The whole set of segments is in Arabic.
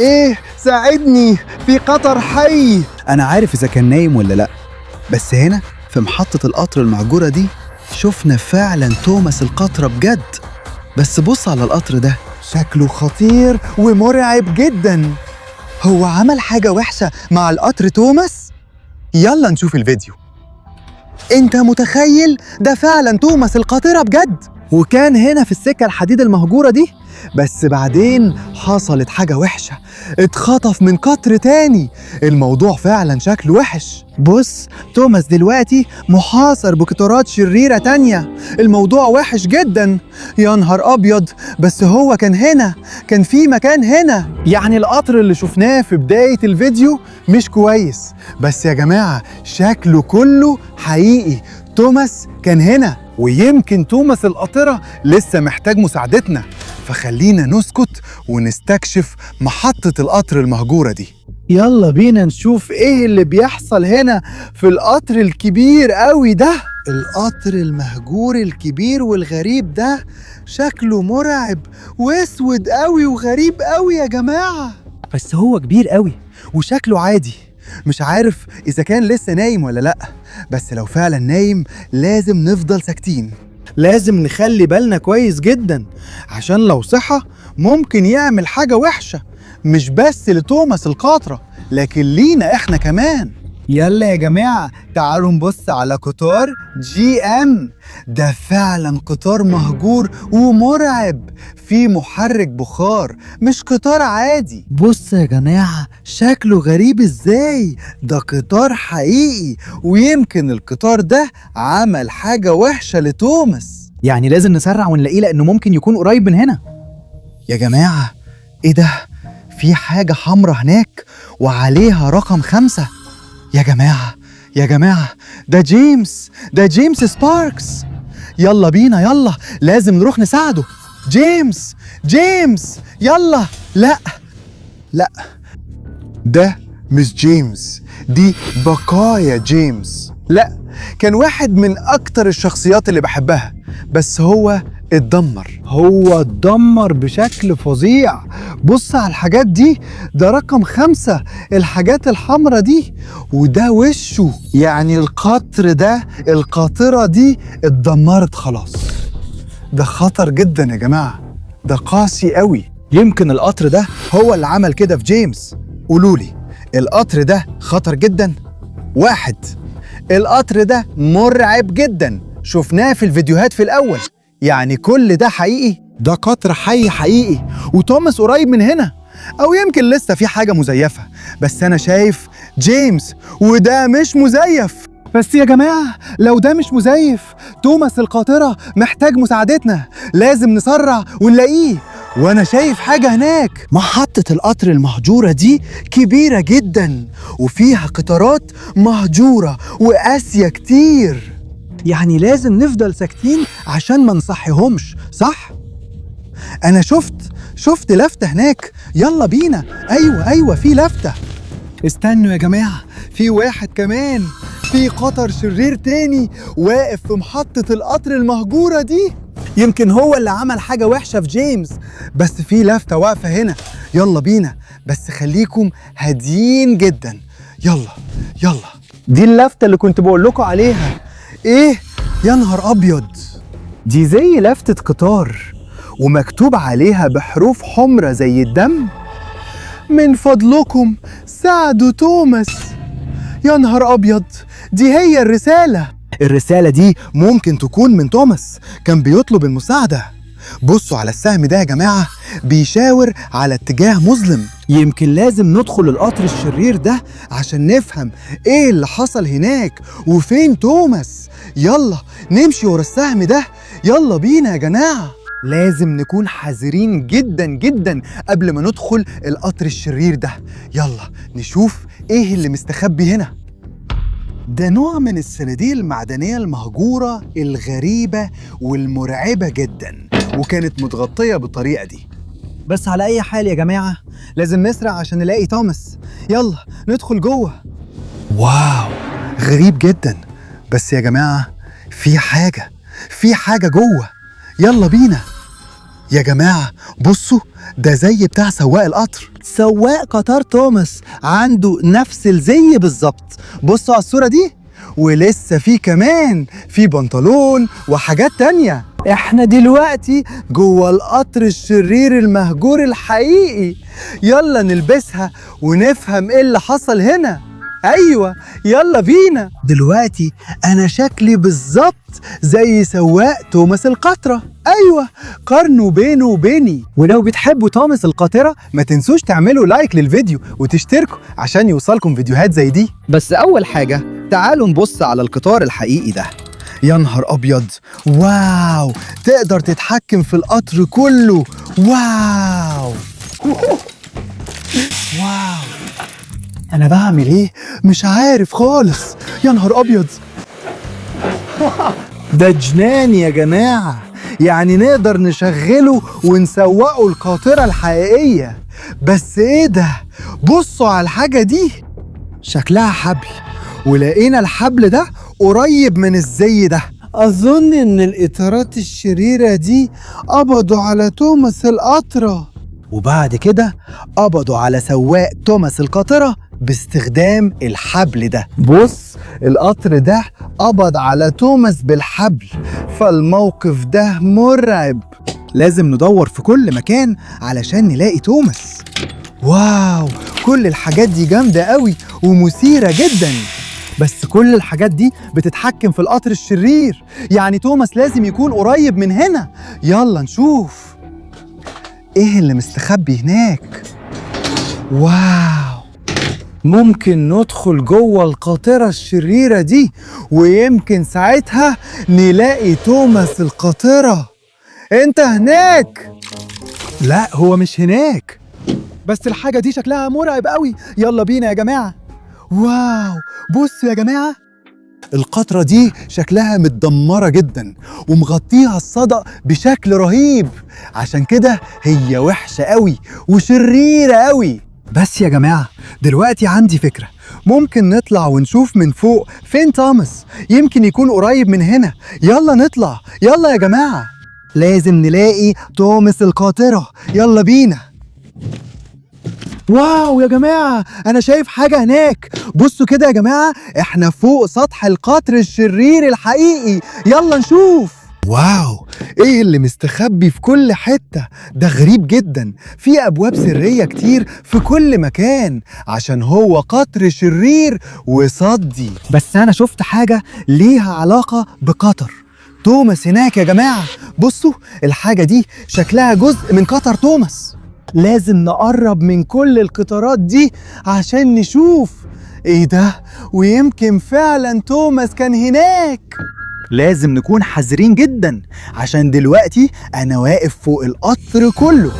ايه، ساعدني، في قطر حي. انا عارف اذا كان نايم ولا لا، بس هنا في محطة القطر المهجورة دي شفنا فعلا توماس القطرة بجد. بس بص على القطر ده، شكله خطير ومرعب جدا. هو عمل حاجة وحشة مع القطر توماس؟ يلا نشوف الفيديو. انت متخيل؟ ده فعلا توماس القاطرة بجد، وكان هنا في السكة الحديد المهجورة دي. بس بعدين حصلت حاجة وحشة، اتخطف من قطر تاني. الموضوع فعلا شكله وحش. بص، توماس دلوقتي محاصر بقطارات شريرة تانية. الموضوع وحش جدا. يا نهار أبيض، بس هو كان هنا، كان في مكان هنا. يعني القطر اللي شفناه في بداية الفيديو مش كويس، بس يا جماعة شكله كله حقيقي. توماس كان هنا، ويمكن توماس القاطرة لسه محتاج مساعدتنا. فخلينا نسكت ونستكشف محطة القطر المهجورة دي. يلا بينا نشوف ايه اللي بيحصل هنا في القطر الكبير قوي ده. القطر المهجور الكبير والغريب ده شكله مرعب واسود قوي وغريب قوي يا جماعة. بس هو كبير قوي وشكله عادي. مش عارف إذا كان لسه نايم ولا لأ، بس لو فعلا نايم لازم نفضل ساكتين. لازم نخلي بالنا كويس جدا، عشان لو صحى ممكن يعمل حاجة وحشة، مش بس لتوماس القاطرة لكن لينا احنا كمان. يلا يا جماعة تعالوا نبص على قطار GM. ده فعلا قطار مهجور ومرعب، فيه محرك بخار، مش قطار عادي. بص يا جماعة شكله غريب ازاي. ده قطار حقيقي، ويمكن القطار ده عمل حاجة وحشة لتوماس. يعني لازم نسرع ونلاقيه، لأنه ممكن يكون قريب من هنا. يا جماعة ايه ده؟ في حاجة حمرا هناك وعليها رقم 5. يا جماعة ده جيمس، ده جيمس سباركس. يلا بينا، يلا لازم نروح نساعده. جيمس يلا. لا ده مش جيمس، دي بقايا جيمس. لا، كان واحد من أكتر الشخصيات اللي بحبها، بس هو اتدمر بشكل فظيع. بص على الحاجات دي، ده رقم 5، الحاجات الحمرة دي، وده وشه. يعني القطر ده، القاطرة دي اتدمرت خلاص. ده خطر جدا يا جماعة، ده قاسي قوي. يمكن القطر ده هو اللي عمل كده في جيمس. قولولي، القطر ده خطر جدا؟ 1، القطر ده مرعب جدا، شفناه في الفيديوهات في الأول. يعني كل ده حقيقي؟ ده قطر حي حقيقي، وتوماس قريب من هنا، أو يمكن لسه في حاجة مزيفة. بس أنا شايف جيمس، وده مش مزيف. بس يا جماعة لو ده مش مزيف، توماس القاطرة محتاج مساعدتنا. لازم نسرع ونلاقيه. وأنا شايف حاجة هناك. محطة القطر المهجورة دي كبيرة جدا، وفيها قطارات مهجورة وقاسية كتير. يعني لازم نفضل ساكتين عشان ما نصحيهمش، صح؟ أنا شفت لفتة هناك. يلا بينا. أيوة في لفتة. استنوا يا جماعة، في واحد كمان، في قطر شرير تاني واقف في محطة القطر المهجورة دي. يمكن هو اللي عمل حاجة وحشة في جيمس، بس في لفتة واقفة هنا. يلا بينا، بس خليكم هاديين جدا. يلا دي اللفتة اللي كنت بقول لكم عليها. ايه؟ يا نهار ابيض، دي زي لفتة قطار ومكتوب عليها بحروف حمرة زي الدم: من فضلكم ساعدوا توماس. يا نهار أبيض، دي هي الرسالة دي ممكن تكون من توماس، كان بيطلب المساعدة. بصوا على السهم ده يا جماعة، بيشاور على اتجاه مظلم. يمكن لازم ندخل القطر الشرير ده عشان نفهم ايه اللي حصل هناك وفين توماس. يلا نمشي ورا السهم ده. يلا بينا يا جماعة. لازم نكون حذرين جدا جدا قبل ما ندخل القطر الشرير ده. يلا نشوف ايه اللي مستخبي هنا. ده نوع من الصناديق المعدنية المهجورة الغريبة والمرعبة جدا، وكانت متغطية بالطريقة دي. بس على أي حال يا جماعة لازم نسرع عشان نلاقي توماس. يلا ندخل جوه. واو، غريب جدا، بس يا جماعة في حاجة جوه. يلا بينا. يا جماعة بصوا، ده زي بتاع سواق القطر. سواق قطار توماس عنده نفس الزي بالظبط. بصوا على الصورة دي، ولسه في كمان في بنطلون وحاجات تانية. احنا دلوقتي جوه القطر الشرير المهجور الحقيقي. يلا نلبسها ونفهم ايه اللي حصل هنا. ايوه يلا بينا. دلوقتي انا شكلي بالظبط زي سواق توماس القطرة. ايوه، قارنوا بينه وبيني. ولو بتحبوا توماس القاطرة ما تنسوش تعملوا لايك للفيديو وتشتركوا عشان يوصلكم فيديوهات زي دي. بس اول حاجة تعالوا نبص على القطار الحقيقي ده. يا نهار ابيض، واو، تقدر تتحكم في القطر كله. واو واو، انا بعمل ايه مش عارف خالص. يا نهار ابيض، ده جنان يا جماعة. يعني نقدر نشغله ونسوقه القاطرة الحقيقية. بس ايه ده؟ بصوا على الحاجة دي، شكلها حبل، ولقينا الحبل ده قريب من الزي ده. اظن ان الاطارات الشريرة دي قبضوا على توماس القطرة، وبعد كده قبضوا على سواق توماس القاطرة باستخدام الحبل ده. بص، القطر ده قبض على توماس بالحبل، فالموقف ده مرعب. لازم ندور في كل مكان علشان نلاقي توماس. واو، كل الحاجات دي جامدة قوي ومثيرة جدا. بس كل الحاجات دي بتتحكم في القطر الشرير، يعني توماس لازم يكون قريب من هنا. يلا نشوف ايه اللي مستخبي هناك. واو، ممكن ندخل جوه القاطرة الشريرة دي، ويمكن ساعتها نلاقي توماس القاطرة. انت هناك؟ لا، هو مش هناك، بس الحاجة دي شكلها مرعب قوي. يلا بينا يا جماعة. واو، بصوا يا جماعة، القطرة دي شكلها متدمرة جدا ومغطيها الصدى بشكل رهيب، عشان كده هي وحشة قوي وشريرة قوي. بس يا جماعة دلوقتي عندي فكرة، ممكن نطلع ونشوف من فوق فين توماس، يمكن يكون قريب من هنا. يلا نطلع، يلا يا جماعة، لازم نلاقي توماس القاطرة. يلا بينا. واو يا جماعة، أنا شايف حاجة هناك. بصوا كده يا جماعة، إحنا فوق سطح القطر الشرير الحقيقي. يلا نشوف. واو، إيه اللي مستخبي في كل حتة؟ ده غريب جدا. في أبواب سرية كتير في كل مكان عشان هو قطر شرير وصدي. بس أنا شفت حاجة ليها علاقة بقطر توماس هناك يا جماعة. بصوا، الحاجة دي شكلها جزء من قطر توماس. لازم نقرب من كل القطارات دي عشان نشوف ايه ده، ويمكن فعلا توماس كان هناك. لازم نكون حذرين جدا عشان دلوقتي انا واقف فوق القطر كله،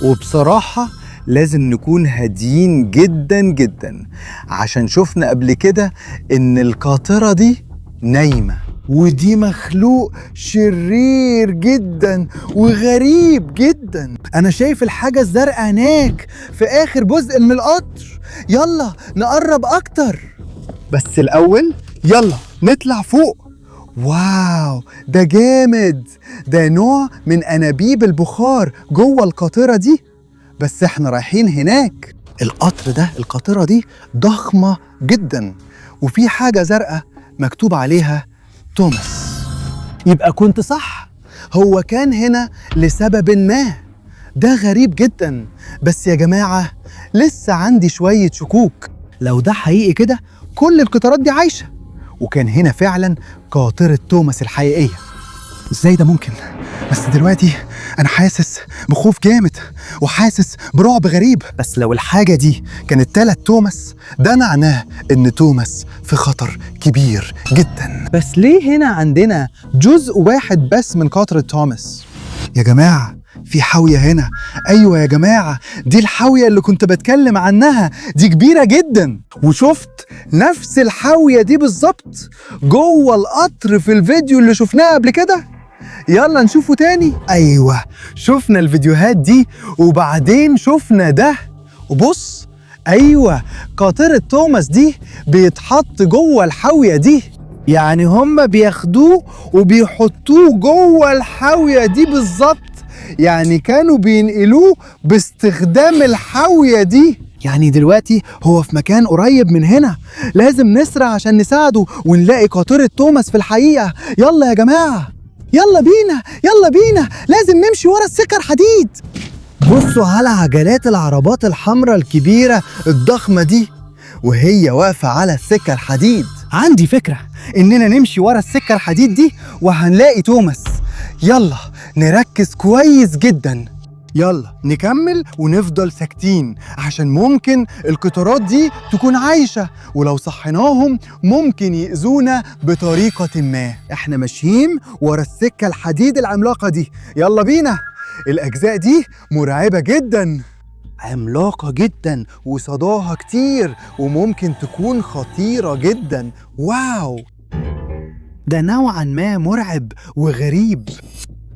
وبصراحة لازم نكون هاديين جدا جدا عشان شفنا قبل كده ان القاطرة دي نايمة، ودي مخلوق شرير جدا وغريب جدا. انا شايف الحاجة الزرقاء هناك في اخر جزء من القطر. يلا نقرب اكتر، بس الاول يلا نطلع فوق. واو، ده جامد. ده نوع من انابيب البخار جوه القاطرة دي، بس احنا رايحين هناك. القطر ده، القاطرة دي ضخمة جدا، وفي حاجة زرقاء مكتوب عليها توماس. يبقى كنت صح، هو كان هنا لسبب ما. ده غريب جدا. بس يا جماعة لسه عندي شوية شكوك. لو ده حقيقي كده كل القطارات دي عايشة، وكان هنا فعلا قاطرة توماس الحقيقية، ازاي ده ممكن؟ بس دلوقتي انا حاسس بخوف جامد وحاسس برعب غريب. بس لو الحاجة دي كانت 3 توماس، ده معناه ان توماس في خطر كبير جدا. بس ليه هنا عندنا جزء واحد بس من قاطرة توماس؟ يا جماعة في حاوية هنا. ايوه يا جماعة، دي الحاوية اللي كنت بتكلم عنها. دي كبيرة جدا، وشفت نفس الحاوية دي بالظبط جوه القطر في الفيديو اللي شفناه قبل كده. يلا نشوفه تاني. ايوه، شفنا الفيديوهات دي وبعدين شفنا ده. وبص، ايوه، قاطرة توماس دي بيتحط جوه الحاوية دي، يعني هم بياخدوه وبيحطوه جوه الحاوية دي بالظبط. يعني كانوا بينقلوه باستخدام الحاوية دي. يعني دلوقتي هو في مكان قريب من هنا، لازم نسرع عشان نساعده ونلاقي قاطرة توماس في الحقيقة. يلا يا جماعة، يلا بينا يلا بينا، لازم نمشي ورا السكر حديد. بصوا على عجلات العربات الحمراء الكبيرة الضخمة دي وهي واقفة على السكة الحديد. عندي فكرة إننا نمشي ورا السكة الحديد دي وهنلاقي توماس. يلا نركز كويس جدا، يلا نكمل ونفضل ساكتين عشان ممكن القطارات دي تكون عايشة، ولو صحيناهم ممكن يأذونا بطريقة ما. احنا ماشيين ورا السكة الحديد العملاقة دي، يلا بينا. الأجزاء دي مرعبة جدا، عملاقة جدا وصداها كتير وممكن تكون خطيرة جدا. واو، ده نوعا ما مرعب وغريب.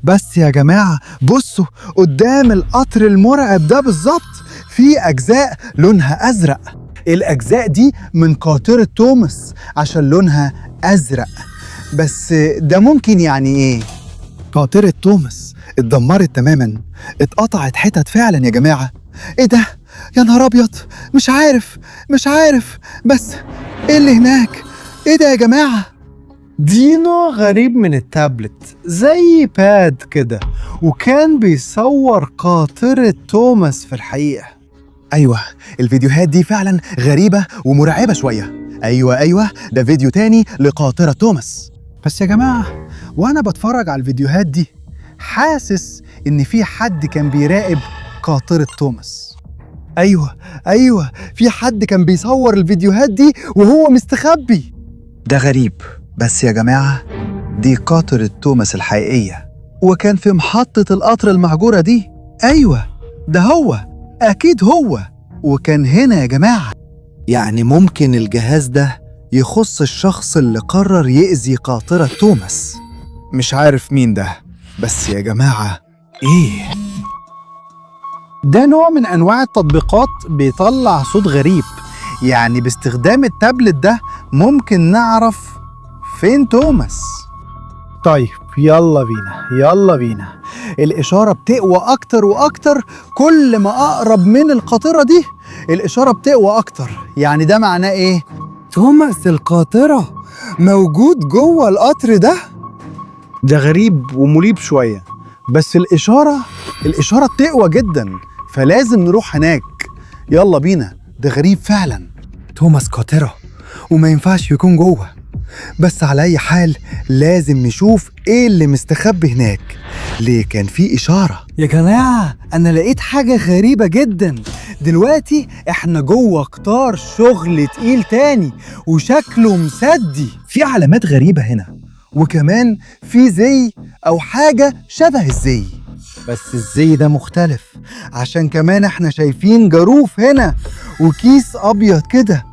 بس يا جماعة بصوا قدام القطر المرعب ده بالظبط في أجزاء لونها أزرق. الأجزاء دي من قاطرة توماس عشان لونها أزرق. بس ده ممكن يعني إيه؟ قاطرة توماس اتدمرت تماما، اتقطعت حتت فعلا يا جماعة. إيه ده؟ يا نهار أبيض، مش عارف بس إيه اللي هناك؟ إيه ده يا جماعة؟ دي نوع غريب من التابلت زي باد كده، وكان بيصور قاطرة توماس في الحقيقة. أيوة، الفيديوهات دي فعلا غريبة ومرعبة شوية. أيوة، ده فيديو تاني لقاطرة توماس. بس يا جماعة وأنا بتفرج على الفيديوهات دي حاسس إن في حد كان بيراقب قاطرة توماس. أيوة، في حد كان بيصور الفيديوهات دي وهو مستخبي. ده غريب، بس يا جماعة دي قاطرة توماس الحقيقية، وكان في محطة القطر المهجورة دي. أيوة، ده هو، أكيد هو، وكان هنا يا جماعة. يعني ممكن الجهاز ده يخص الشخص اللي قرر يأذي قاطرة توماس. مش عارف مين ده، بس يا جماعة إيه؟ ده نوع من أنواع التطبيقات بيطلع صوت غريب، يعني باستخدام التابلت ده ممكن نعرف فين توماس. طيب يلا بينا. الإشارة بتقوى أكتر وأكتر، كل ما أقرب من القاطرة دي الإشارة بتقوى أكتر. يعني ده معناه إيه؟ توماس القاطرة موجود جوه القطر ده. ده غريب ومريب شوية، بس الإشارة بتقوى جدا، فلازم نروح هناك. يلا بينا، ده غريب فعلا. توماس قاطرة وما ينفعش يكون جوه، بس على أي حال لازم نشوف إيه اللي مستخبي هناك. ليه كان في إشارة. يا جماعة أنا لقيت حاجة غريبة جدا. دلوقتي إحنا جوه قطار شغل تقيل تاني وشكله مسدي. في علامات غريبة هنا، وكمان في زي أو حاجة شبه الزي، بس الزي ده مختلف عشان كمان إحنا شايفين جاروف هنا وكيس أبيض كده.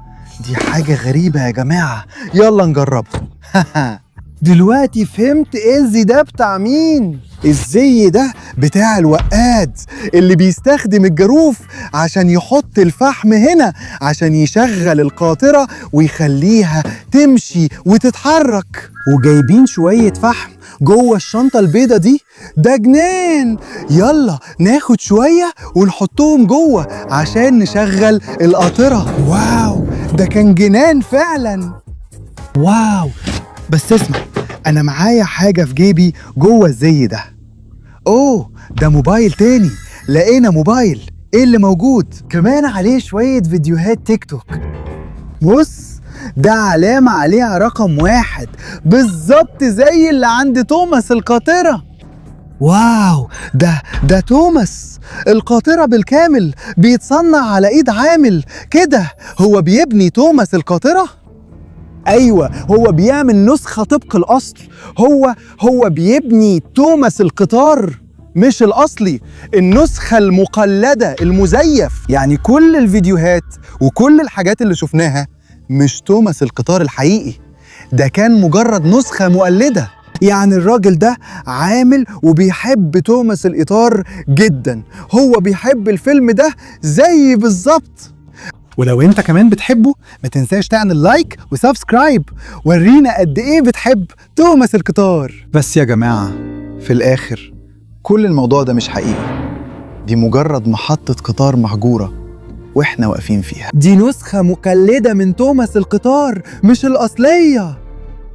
دي حاجة غريبة يا جماعة، يلا نجربها. دلوقتي فهمت ايه الزي ده بتاع مين. الزي ده بتاع الوقاد اللي بيستخدم الجاروف عشان يحط الفحم هنا عشان يشغل القاطرة ويخليها تمشي وتتحرك. وجايبين شوية فحم جوه الشنطة البيضة دي، ده جنان. يلا ناخد شوية ونحطهم جوه عشان نشغل القاطرة. واو، ده كان جنان فعلا. واو، بس اسمع، أنا معايا حاجة في جيبي جوه الزي ده. أوه، ده موبايل تاني. لقينا موبايل. إيه اللي موجود؟ كمان عليه شوية فيديوهات تيك توك. بص، ده علامة عليها رقم 1 بالظبط زي اللي عند توماس القاطرة. واو، ده توماس القاطرة بالكامل، بيتصنع على إيد عامل كده. هو بيبني توماس القاطرة؟ أيوة، هو بيعمل نسخة طبق الأصل. هو بيبني توماس القطار، مش الأصلي، النسخة المقلدة المزيف. يعني كل الفيديوهات وكل الحاجات اللي شفناها مش توماس القطار الحقيقي، ده كان مجرد نسخة مقلدة. يعني الراجل ده عامل وبيحب توماس القطار جدا، هو بيحب الفيلم ده زي بالظبط. ولو انت كمان بتحبه ما تنساش تعمل لايك وسبسكرايب، ورينا قد ايه بتحب توماس القطار. بس يا جماعة في الآخر كل الموضوع ده مش حقيقي، دي مجرد محطة قطار مهجورة واحنا واقفين فيها. دي نسخة مقلدة من توماس القطار مش الأصلية.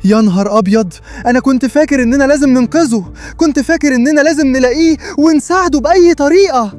يا نهار أبيض، أنا كنت فاكر إننا لازم ننقذه، كنت فاكر إننا لازم نلاقيه ونساعده بأي طريقة.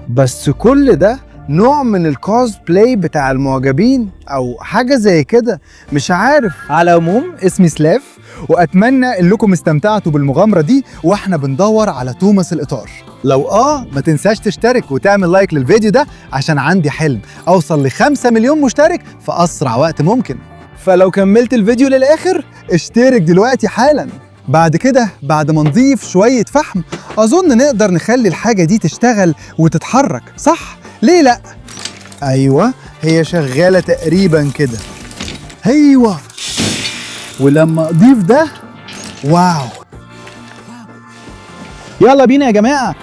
بس كل ده نوع من الكوزبلاي بتاع المعجبين أو حاجة زي كده، مش عارف. على العموم اسمي سلاف، وأتمنى إنكم استمتعتوا بالمغامرة دي وإحنا بندور على توماس القطار. لو ما تنساش تشترك وتعمل لايك للفيديو ده، عشان عندي حلم أوصل ل5 مليون مشترك في أسرع وقت ممكن. فلو كملت الفيديو للآخر اشترك دلوقتي حالا. بعد كده، بعد ما نضيف شوية فحم، أظن نقدر نخلي الحاجة دي تشتغل وتتحرك، صح؟ ليه لأ؟ أيوة، هي شغالة تقريبا كده. أيوة، ولما أضيف ده، واو، يلا بينا يا جماعة.